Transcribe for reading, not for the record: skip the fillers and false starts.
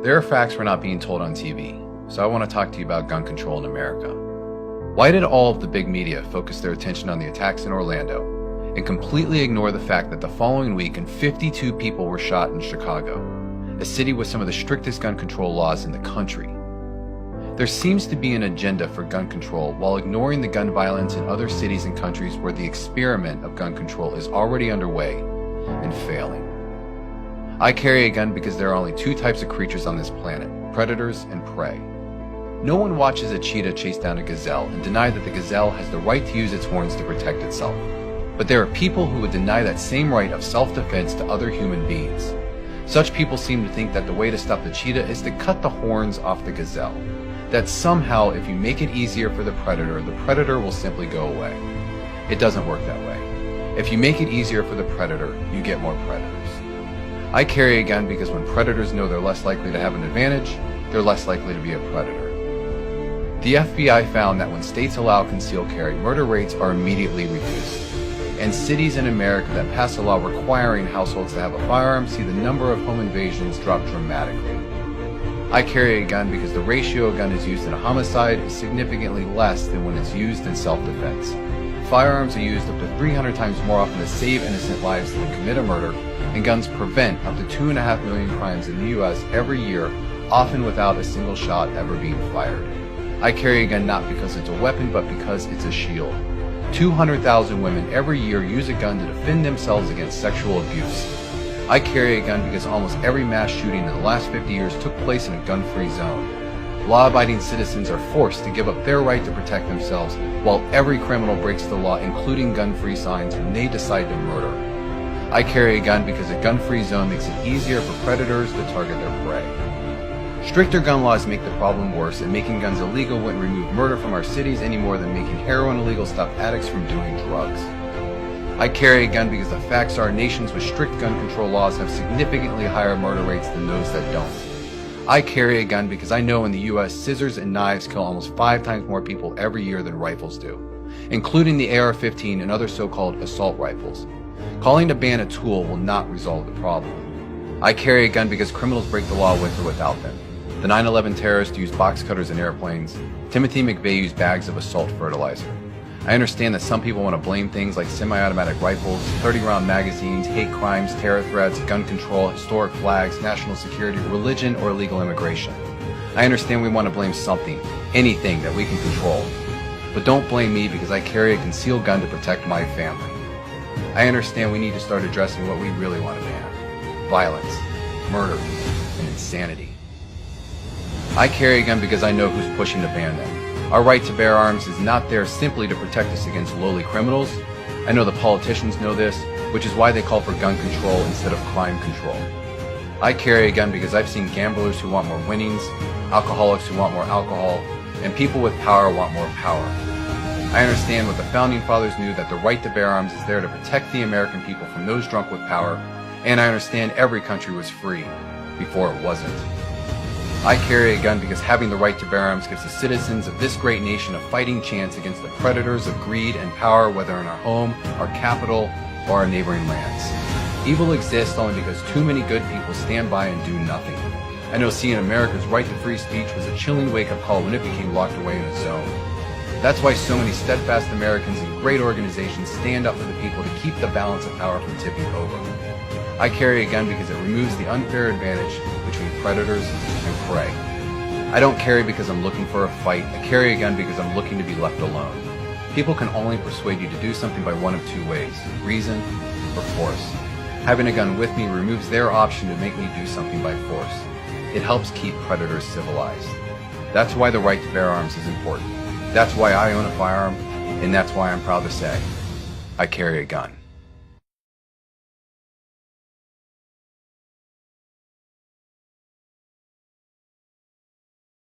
There are facts we're not being told on TV, so I want to talk to you about gun control in America. Why did all of the big media focus their attention on the attacks in Orlando and completely ignore the fact that the following weekend 52 people were shot in Chicago, a city with some of the strictest gun control laws in the country? There seems to be an agenda for gun control while ignoring the gun violence in other cities and countries where the experiment of gun control is already underway and failing. I carry a gun because there are only two types of creatures on this planet: predators and prey. No one watches a cheetah chase down a gazelle and deny that the gazelle has the right to use its horns to protect itself. But there are people who would deny that same right of self-defense to other human beings. Such people seem to think that the way to stop the cheetah is to cut the horns off the gazelle. That somehow, if you make it easier for the predator will simply go away. It doesn't work that way. If you make it easier for the predator, you get more predators. I carry a gun because when predators know they're less likely to have an advantage, they're less likely to be a predator. The FBI found that when states allow concealed carry, murder rates are immediately reduced. And cities in America that pass a law requiring households to have a firearm see the number of home invasions drop dramatically. I carry a gun because the ratio a gun is used in a homicide is significantly less than when it's used in self-defense. Firearms are used up to 300 times more often to save innocent lives than to commit a murder, and guns prevent up to 2.5 million crimes in the U.S. every year, often without a single shot ever being fired. I carry a gun not because it's a weapon, but because it's a shield. 200,000 women every year use a gun to defend themselves against sexual abuse. I carry a gun because almost every mass shooting in the last 50 years took place in a gun-free zone. Law-abiding citizens are forced to give up their right to protect themselves, while every criminal breaks the law, including gun-free signs, when they decide to murder. I carry a gun because a gun-free zone makes it easier for predators to target their prey. Stricter gun laws make the problem worse, and making guns illegal wouldn't remove murder from our cities any more than making heroin illegal stop addicts from doing drugs. I carry a gun because the facts are nations with strict gun control laws have significantly higher murder rates than those that don't. I carry a gun because I know in the US, scissors and knives kill almost 5 times more people every year than rifles do, including the AR-15 and other so-called assault rifles. Calling to ban a tool will not resolve the problem. I carry a gun because criminals break the law with or without them. The 9/11 terrorists used box cutters in airplanes. Timothy McVeigh used bags of assault fertilizer. I understand that some people want to blame things like semi-automatic rifles, 30-round magazines, hate crimes, terror threats, gun control, historic flags, national security, religion, or illegal immigration. I understand we want to blame something, anything that we can control. But don't blame me because I carry a concealed gun to protect my family. I understand we need to start addressing what we really want to ban: violence, murder, and insanity. I carry a gun because I know who's pushing to ban them. Our right to bear arms is not there simply to protect us against lowly criminals. I know the politicians know this, which is why they call for gun control instead of crime control. I carry a gun because I've seen gamblers who want more winnings, alcoholics who want more alcohol, and people with power want more power. I understand what the Founding Fathers knew, that the right to bear arms is there to protect the American people from those drunk with power, and I understand every country was free before it wasn't. I carry a gun because having the right to bear arms gives the citizens of this great nation a fighting chance against the predators of greed and power, whether in our home, our capital, or our neighboring lands. Evil exists only because too many good people stand by and do nothing. I know seeing America's right to free speech was a chilling wake-up call when it became locked away in a zone. That's why so many steadfast Americans and great organizations stand up for the people to keep the balance of power from tipping over. I carry a gun because it removes the unfair advantage between predators and prey. I don't carry because I'm looking for a fight. I carry a gun because I'm looking to be left alone. People can only persuade you to do something by one of two ways: reason or force. Having a gun with me removes their option to make me do something by force. It helps keep predators civilized. That's why the right to bear arms is important. That's why I own a firearm, and that's why I'm proud to say I carry a gun.